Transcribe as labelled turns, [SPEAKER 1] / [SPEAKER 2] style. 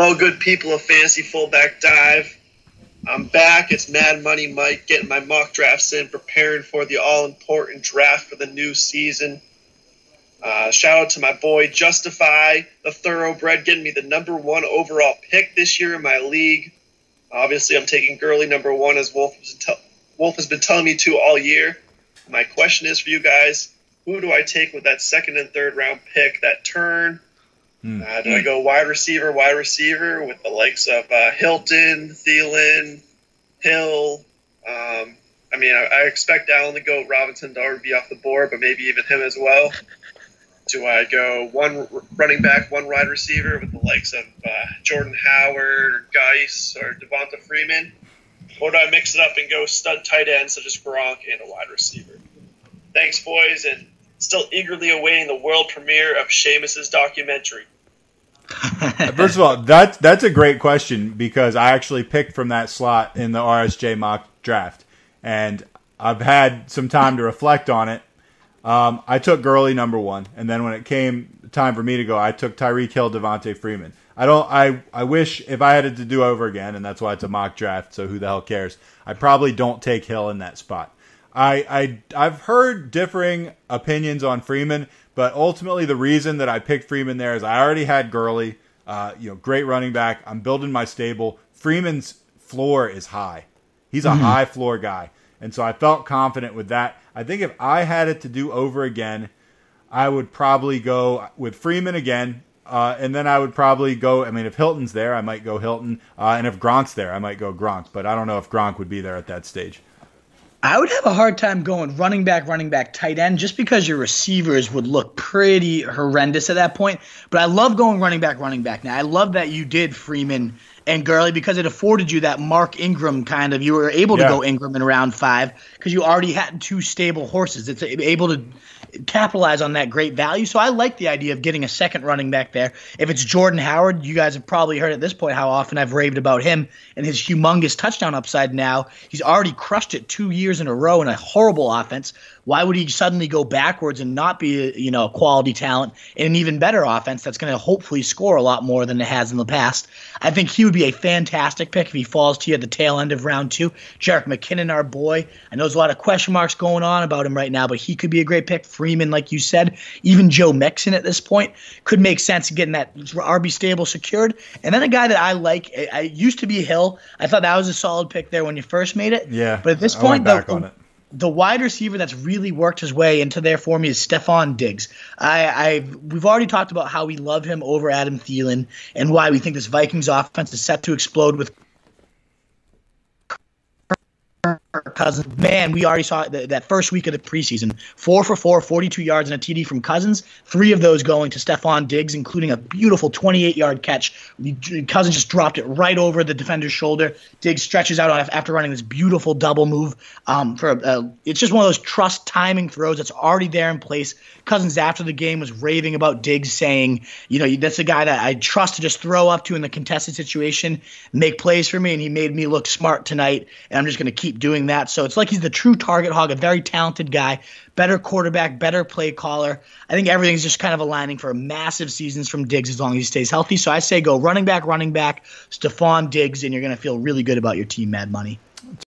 [SPEAKER 1] Hello, good people of Fantasy Fullback Dive. I'm back. It's Mad Money Mike getting my mock drafts in, preparing for the all-important draft for the new season. Shout out to my boy Justify, the thoroughbred, getting me the number 1 overall pick this year in my league. Obviously, I'm taking Gurley number 1, as Wolf has been telling me to all year. My question is for you guys, who do I take with that second and third round pick, that turn? Do I go wide receiver with the likes of Hilton, Thielen, Hill? I expect Allen to go, Robinson to already be off the board, but maybe even him as well. Do I go one running back, one wide receiver with the likes of Jordan Howard or Geis or Devonta Freeman? Or do I mix it up and go stud tight end such as Gronk and a wide receiver? Thanks, boys, and still eagerly awaiting the world premiere of Seamus's documentary.
[SPEAKER 2] First of all, that's a great question because I actually picked from that slot in the RSJ mock draft, and I've had some time to reflect on it. I took Gurley number 1, and then when it came time for me to go, I took Tyreek Hill, Devonta Freeman. I wish if I had it to do over again, and that's why it's a mock draft, so who the hell cares? I probably don't take Hill in that spot. I've heard differing opinions on Freeman, but ultimately the reason that I picked Freeman there is I already had Gurley, great running back. I'm building my stable. Freeman's floor is high. He's a high floor guy, and so I felt confident with that. I think if I had it to do over again, I would probably go with Freeman again, and then I would probably go, if Hilton's there, I might go Hilton, and if Gronk's there, I might go Gronk, but I don't know if Gronk would be there at that stage.
[SPEAKER 3] I would have a hard time going running back, tight end, just because your receivers would look pretty horrendous at that point. But I love going running back. Now, I love that you did Freeman and Gurley because it afforded you that Mark Ingram kind of – you were able to go Ingram in round 5 because you already had 2 stable horses. It's able to capitalize on that great value. So I like the idea of getting a second running back there. If it's Jordan Howard, you guys have probably heard at this point how often I've raved about him and his humongous touchdown upside now. He's already crushed it 2 years in a row in a horrible offense. Why would he suddenly go backwards and not be a quality talent in an even better offense that's going to hopefully score a lot more than it has in the past? I think he would be a fantastic pick if he falls to you at the tail end of round 2. Jerick McKinnon, our boy. I know there's a lot of question marks going on about him right now, but he could be a great pick. Freeman, like you said, even Joe Mixon at this point could make sense getting that RB stable secured. And then a guy that I like, I used to be Hill. I thought that was a solid pick there when you first made it.
[SPEAKER 2] Yeah,
[SPEAKER 3] but at this point, the wide receiver that's really worked his way into there for me is Stephon Diggs. We've already talked about how we love him over Adam Thielen and why we think this Vikings offense is set to explode with Cousins. Man, we already saw that first week of the preseason. 4 for 4, 42 yards and a TD from Cousins. 3 of those going to Stephon Diggs, including a beautiful 28-yard catch. Cousins just dropped it right over the defender's shoulder. Diggs stretches out after running this beautiful double move. It's just one of those trust timing throws that's already there in place. Cousins after the game was raving about Diggs, saying, that's a guy that I trust to just throw up to in the contested situation, make plays for me, and he made me look smart tonight, and I'm just going to keep doing that. So it's like he's the true target hog, a very talented guy, better quarterback, better play caller. I think everything's just kind of aligning for massive seasons from Diggs as long as he stays healthy. So I say go running back, Stephon Diggs, and you're going to feel really good about your team, Mad Money.